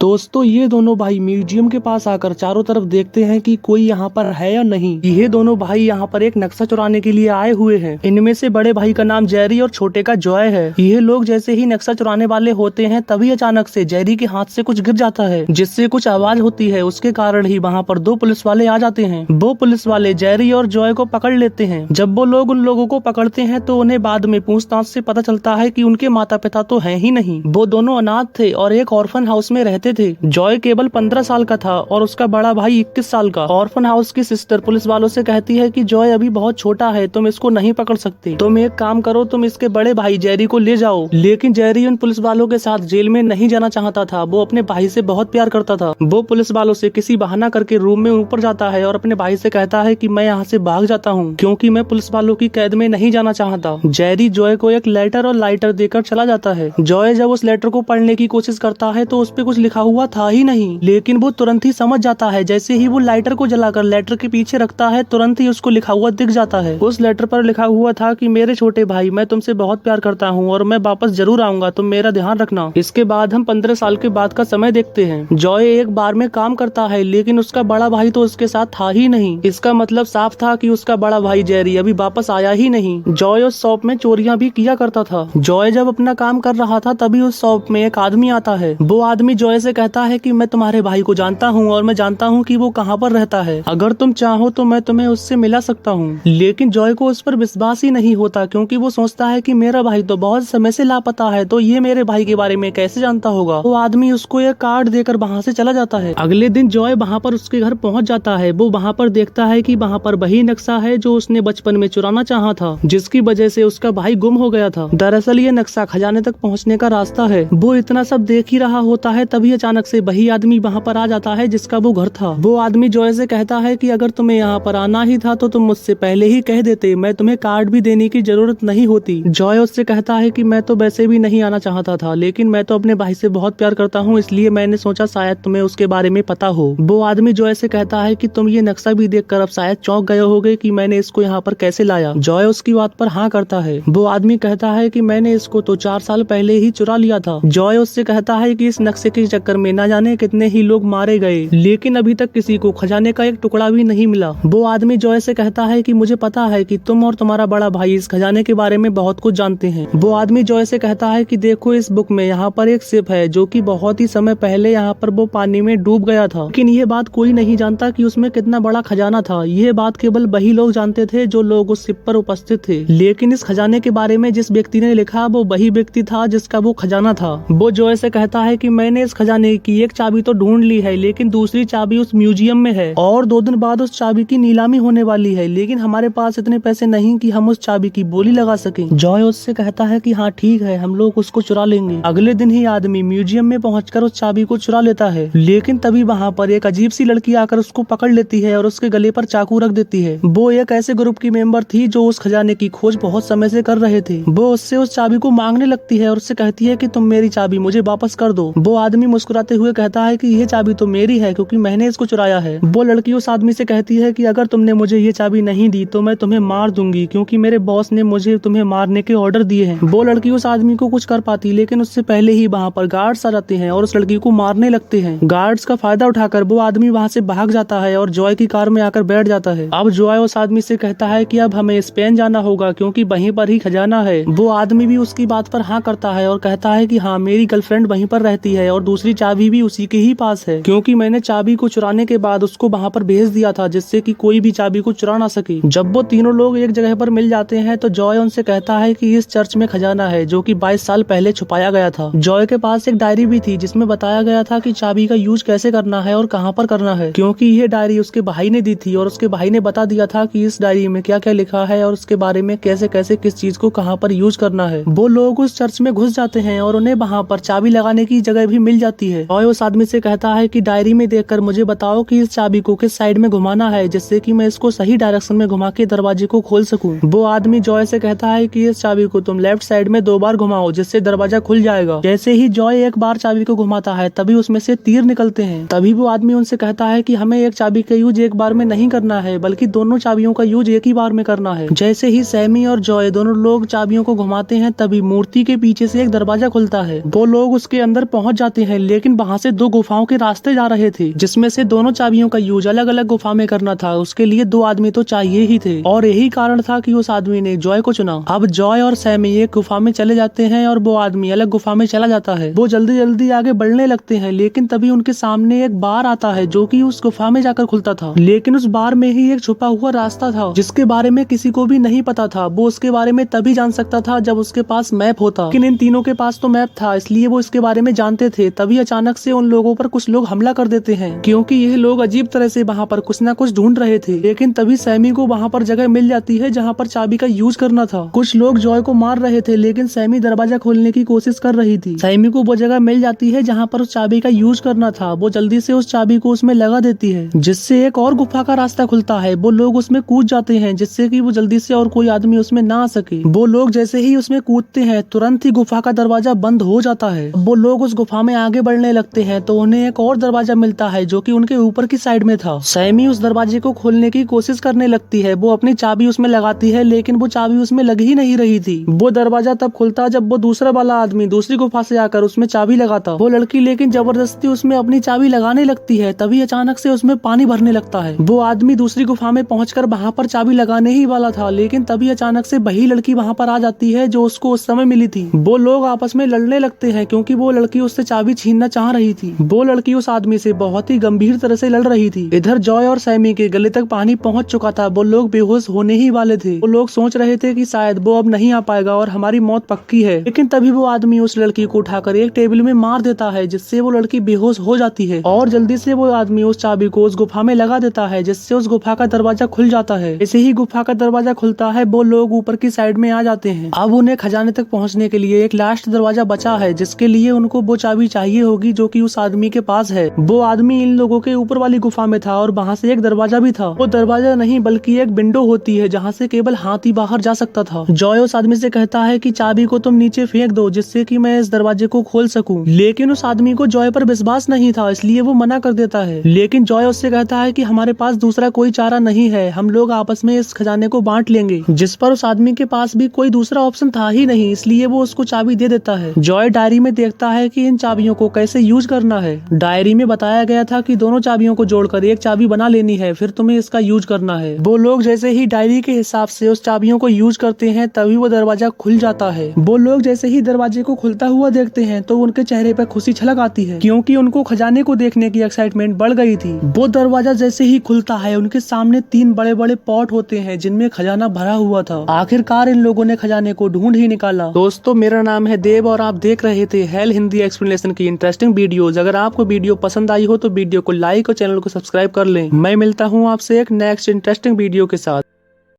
दोस्तों ये दोनों भाई म्यूजियम के पास आकर चारों तरफ देखते हैं कि कोई यहाँ पर है या नहीं। ये दोनों भाई यहाँ पर एक नक्शा चुराने के लिए आए हुए हैं। इनमें से बड़े भाई का नाम जेरी और छोटे का जॉय है। ये लोग जैसे ही नक्शा चुराने वाले होते हैं तभी अचानक से जेरी के हाथ से कुछ गिर जाता है, जिससे कुछ आवाज होती है। उसके कारण ही वहाँ पर दो पुलिस वाले आ जाते हैं। वो पुलिस वाले जेरी और जॉय को पकड़ लेते हैं। जब वो लोग उन लोगों को पकड़ते हैं तो उन्हें बाद में पूछताछ से पता चलता है कि उनके माता पिता तो हैं ही नहीं। वो दोनों अनाथ थे और एक ऑर्फन हाउस में रहते थे। जॉय केवल 15 साल का था और उसका बड़ा भाई 21 साल का। ऑर्फन हाउस की सिस्टर पुलिस वालों से कहती है कि जॉय अभी बहुत छोटा है, तुम इसको नहीं पकड़ सकते। तुम एक काम करो, तुम इसके बड़े भाई जेरी को ले जाओ। लेकिन जेरी उन पुलिस वालों के साथ जेल में नहीं जाना चाहता था। वो अपने भाई से बहुत प्यार करता था। वो पुलिस वालों से किसी बहाना करके रूम में ऊपर जाता है और अपने भाई से कहता है कि मैं यहाँ से भाग जाता हूँ क्योंकि मैं पुलिस वालों की कैद में नहीं जाना चाहता। जेरी जॉय को एक लेटर और लाइटर देकर चला जाता है। जॉय जब उस लेटर को पढ़ने की कोशिश करता है तो उस पे कुछ लिखा हुआ था ही नहीं, लेकिन वो तुरंत ही समझ जाता है। जैसे ही वो लाइटर को जलाकर लेटर के पीछे रखता है तुरंत ही उसको लिखा हुआ दिख जाता है। उस लेटर पर लिखा हुआ था कि मेरे छोटे भाई, मैं तुमसे बहुत प्यार करता हूँ और मैं वापस जरूर आऊंगा, तुम मेरा ध्यान रखना। इसके बाद हम 15 साल के बाद का समय देखते हैं। जॉय एक बार में काम करता है लेकिन उसका बड़ा भाई तो उसके साथ था ही नहीं। इसका मतलब साफ था कि उसका बड़ा भाई जेरी अभी वापस आया ही नहीं। जॉय उस शॉप में चोरियां भी किया करता था। जॉय जब अपना काम कर रहा था तभी उस शॉप में एक आदमी आता है। वो आदमी जॉय से कहता है कि मैं तुम्हारे भाई को जानता हूँ और मैं जानता हूँ कि वो कहाँ पर रहता है। अगर तुम चाहो तो मैं तुम्हें उससे मिला सकता हूँ। लेकिन जॉय को उस पर विश्वास ही नहीं होता क्योंकि वो सोचता है कि मेरा भाई तो बहुत समय से लापता है, तो ये मेरे भाई के बारे में कैसे जानता होगा। वो आदमी उसको एक कार्ड देकर वहाँ से चला जाता है। अगले दिन जॉय वहाँ पर उसके घर पहुँच जाता है। वो वहाँ पर देखता है कि वहाँ पर वही नक्शा है जो उसने बचपन में चुराना चाहा था, जिसकी वजह से उसका भाई गुम हो गया था। दरअसल ये नक्शा खजाने तक पहुँचने का रास्ता है। वो इतना सब देख ही रहा होता है तभी अचानक से वही आदमी वहाँ पर आ जाता है जिसका वो घर था। वो आदमी जॉय से कहता है कि अगर तुम्हें यहाँ पर आना ही था तो तुम मुझसे पहले ही कह देते, मैं तुम्हें कार्ड भी देने की जरूरत नहीं होती। जॉय उससे कहता है कि मैं तो वैसे भी नहीं आना चाहता था, लेकिन मैं तो अपने भाई से बहुत प्यार करता हूँ, इसलिए मैंने सोचा शायद तुम्हें उसके बारे में पता हो। वो आदमी जॉय से कहता है कि तुम ये नक्शा भी देखकर अब शायद चौंक गए होगे कि मैंने इसको यहाँ पर कैसे लाया। जॉय उसकी बात पर हाँ करता है। वो आदमी कहता है कि मैंने इसको तो 4 साल पहले ही चुरा लिया था। जॉय उससे कहता है कि इस नक्शे के चक्कर में न जाने कितने ही लोग मारे गए, लेकिन अभी तक किसी को खजाने का एक टुकड़ा भी नहीं मिला। वो आदमी जॉय से कहता है कि मुझे पता है कि तुम और तुम्हारा बड़ा भाई इस खजाने के बारे में बहुत कुछ जानते हैं। वो आदमी जॉय से कहता है कि देखो इस बुक में यहाँ पर एक शिप है जो कि बहुत ही समय पहले यहाँ पर वो पानी में डूब गया था, लेकिन ये बात कोई नहीं जानता कि उसमें कितना बड़ा खजाना था। ये बात केवल वही लोग जानते थे जो लोग उस शिप पर उपस्थित थे। लेकिन इस खजाने के बारे में जिस व्यक्ति ने लिखा वो वही व्यक्ति था जिसका वो खजाना था। वो जॉय से कहता है कि मैंने इस खजाने की एक चाबी तो ढूंढ ली है, लेकिन दूसरी चाबी उस म्यूजियम में है और 2 दिन बाद उस चाबी की नीलामी होने वाली है, लेकिन हमारे पास इतने पैसे नहीं कि हम उस चाबी की बोली लगा सकें। जॉय उससे कहता है कि हाँ ठीक है, हम लोग उसको चुरा लेंगे। अगले दिन ही आदमी म्यूजियम में पहुंचकर उस चाबी को चुरा लेता है, लेकिन तभी वहाँ पर एक अजीब सी लड़की आकर उसको पकड़ लेती है और उसके गले पर चाकू रख देती है। वो एक ऐसे ग्रुप की मेंबर थी जो उस खजाने की खोज बहुत समय से कर रहे थे। वो उससे उस चाबी को मांगने लगती है और उससे कहती है कि तुम मेरी चाबी मुझे वापस कर दो। वो आदमी मुस्कुराते हुए कहता है कि ये चाबी तो मेरी है क्योंकि मैंने इसको चुराया है। वो लड़की उस आदमी से कहती है कि अगर तुमने मुझे ये चाबी नहीं दी तो मैं तुम्हें मार दूंगी क्योंकि मेरे बॉस ने मुझे तुम्हें मारने के ऑर्डर दिए हैं। वो लड़की उस आदमी को कुछ कर पाती, लेकिन उससे पहले ही वहाँ पर गार्ड्स आ जाते हैं और उस लड़की को मारने लगते हैं। गार्ड्स का फायदा उठाकर वो आदमी वहाँ से भाग जाता है और जॉय की कार में आकर बैठ जाता है। अब जॉय उस आदमी से कहता है कि अब हमें स्पेन जाना होगा क्योंकि वहीं पर ही खजाना है। वो आदमी भी उसकी बात पर हाँ करता है और कहता है कि हाँ मेरी गर्लफ्रेंड वहीं पर रहती है और दूसरी चाबी भी उसी के ही पास है क्योंकि मैंने चाबी को चुराने के बाद उसको वहाँ पर भेज दिया था जिससे कि कोई भी चाबी को चुरा ना सके। जब वो तीनों लोग एक जगह पर मिल जाते हैं तो जॉय उनसे कहता है कि इस चर्च में खजाना है जो कि 22 साल पहले छुपाया गया था। जॉय के पास एक डायरी भी थी जिसमें बताया गया था कि चाबी का यूज कैसे करना है और कहाँ पर करना है, क्योंकि ये डायरी उसके भाई ने दी थी और उसके भाई ने बता दिया था कि इस डायरी में क्या क्या लिखा है और उसके बारे में कैसे कैसे किस चीज को कहाँ पर यूज करना है। वो लोग उस चर्च में घुस जाते हैं और उन्हें वहाँ पर चाबी लगाने की जगह भी मिल जाती है। जॉय उस आदमी से कहता है कि डायरी में देखकर मुझे बताओ कि इस चाबी को किस साइड में घुमाना है जिससे कि मैं इसको सही डायरेक्शन में घुमा के दरवाजे को खोल सकूं। वो आदमी जॉय से कहता है कि इस चाबी को तुम लेफ्ट साइड में 2 बार घुमाओ जिससे दरवाजा खुल जाएगा। जैसे ही जॉय एक बार चाबी को घुमाता है तभी उसमें से तीर निकलते हैं। तभी वो आदमी उनसे कहता है कि हमें एक चाबी का यूज एक बार में नहीं करना है बल्कि दोनों चाबियों का यूज एक ही बार में करना है। जैसे ही सैमी और जॉय दोनों लोग चाबियों को घुमाते हैं तभी मूर्ति के पीछे से एक दरवाजा खुलता है। वो लोग उसके अंदर पहुंच जाते हैं लेकिन वहाँ से दो गुफाओं के रास्ते जा रहे थे, जिसमें से दोनों चाबियों का यूज अलग अलग गुफा में करना था। उसके लिए दो आदमी तो चाहिए ही थे और यही कारण था कि उस आदमी ने जॉय को चुना। अब जॉय और सैमी एक गुफा में चले जाते हैं और वो आदमी अलग गुफा में चला जाता है। वो जल्दी जल्दी आगे बढ़ने लगते हैं, लेकिन तभी उनके सामने एक बार आता है जो कि उस गुफा में जाकर खुलता था। लेकिन उस बार में ही एक छुपा हुआ रास्ता था जिसके बारे में किसी को भी नहीं पता था। वो उसके बारे में तभी जान सकता था जब उसके पास मैप होता, लेकिन इन तीनों के पास तो मैप था, इसलिए वो इसके बारे में जानते थे। तभी अचानक से उन लोगों पर कुछ लोग हमला कर देते हैं, क्योंकि यह लोग अजीब तरह से वहाँ पर कुछ न कुछ ढूंढ रहे थे। लेकिन तभी सैमी को वहाँ पर जगह मिल जाती है जहाँ पर चाबी का यूज करना था। कुछ लोग जॉय को मार रहे थे, लेकिन सैमी दरवाजा खोलने की कोशिश कर रही थी। सैमी को वो जगह मिल जाती है जहाँ पर उस चाबी का यूज करना था। वो जल्दी से उस चाबी को उसमें लगा देती है, जिससे एक और गुफा का रास्ता खुलता है। वो लोग उसमें कूद जाते हैं, जिससे कि वो जल्दी से और कोई आदमी उसमें ना आ सके। वो लोग जैसे ही उसमें कूदते हैं, तुरंत ही गुफा का दरवाजा बंद हो जाता है। वो लोग उस गुफा में आगे बढ़ने लगते हैं तो उन्हें एक और दरवाजा मिलता है जो कि उनके ऊपर की साइड में था। सैमी उस दरवाजे को खोलने की कोशिश करने लगती है। वो अपनी चाबी उसमें लगाती है, लेकिन वो चाबी उसमें लग ही नहीं रही थी। वो दरवाजा तब खुलता जब वो दूसरा वाला आदमी दूसरी गुफा से आकर उसमें चाबी लगाता। वो लड़की लेकिन जबरदस्ती उसमें अपनी चाबी लगाने लगती है। तभी अचानक से उसमें पानी भरने लगता है। वो आदमी दूसरी गुफा में पहुंचकर वहाँ पर चाबी लगाने ही वाला था, लेकिन तभी अचानक से वही लड़की वहाँ पर आ जाती है जो उसको उस समय मिली थी। वो लोग आपस में लड़ने लगते हैं क्योंकि वो लड़की उससे चाबी छीनना चाह रही थी। वो लड़की उस आदमी से बहुत ही गंभीर तरह से लड़ रही थी। इधर जॉय और सैमी के गले तक पानी पहुंच चुका था। वो लोग बेहोश होने ही वाले थे। वो लोग सोच रहे थे कि शायद वो अब नहीं आ पाएगा और हमारी मौत पक्की है। लेकिन तभी वो आदमी उस लड़की को उठाकर एक टेबल में मार देता है, जिससे वो लड़की बेहोश हो जाती है। और जल्दी से वो आदमी उस चाबी को उस गुफा में लगा देता है, जिससे उस गुफा का दरवाजा खुल जाता है। ऐसे ही गुफा का दरवाजा खुलता है, वो लोग ऊपर की साइड में आ जाते हैं। अब उन्हें खजाने तक पहुंचने के लिए एक लास्ट दरवाजा बचा है, जिसके लिए उनको वो चाबी चाहिए होगी जो कि उस आदमी के पास है। वो आदमी इन लोगों के ऊपर वाली गुफा में था और वहाँ से एक दरवाजा भी था। वो दरवाजा नहीं बल्कि एक विंडो होती है जहाँ से केवल हाथ ही बाहर जा सकता था। जॉय उस आदमी से कहता है कि चाबी को तुम नीचे फेंक दो, जिससे कि मैं इस दरवाजे को खोल सकूं। लेकिन उस आदमी को जॉय पर विश्वास नहीं था, इसलिए वो मना कर देता है। लेकिन जॉय उससे कहता है कि हमारे पास दूसरा कोई चारा नहीं है, हम लोग आपस में इस खजाने को बांट लेंगे। जिस पर उस आदमी के पास भी कोई दूसरा ऑप्शन था ही नहीं, इसलिए वो उसको चाबी दे देता है। जॉय डायरी में देखता है कि इन चाबियों को कैसे यूज करना है। डायरी में बताया गया था कि दोनों चाबियों को जोड़कर एक चाबी बना लेनी है, फिर तुम्हें इसका यूज करना है। वो लोग जैसे ही डायरी के हिसाब से उस चाबियों को यूज करते हैं, तभी वो दरवाजा खुल जाता है। वो लोग जैसे ही दरवाजे को खुलता हुआ देखते हैं तो उनके चेहरे पर खुशी छलक आती है, क्योंकि उनको खजाने को देखने की एक्साइटमेंट बढ़ गई थी। वो दरवाजा जैसे ही खुलता है, उनके सामने 3 बड़े बड़े पॉट होते हैं जिनमें खजाना भरा हुआ था। आखिरकार इन लोगों ने खजाने को ढूंढ ही निकाला। दोस्तों, मेरा नाम है देव और आप देख रहे थे हेल हिंदी एक्सप्लेनेशन की इंटरेस्टिंग वीडियोस। अगर आपको वीडियो पसंद आई हो तो वीडियो को लाइक और चैनल को सब्सक्राइब कर लें। मैं मिलता हूँ आपसे एक नेक्स्ट इंटरेस्टिंग वीडियो के साथ।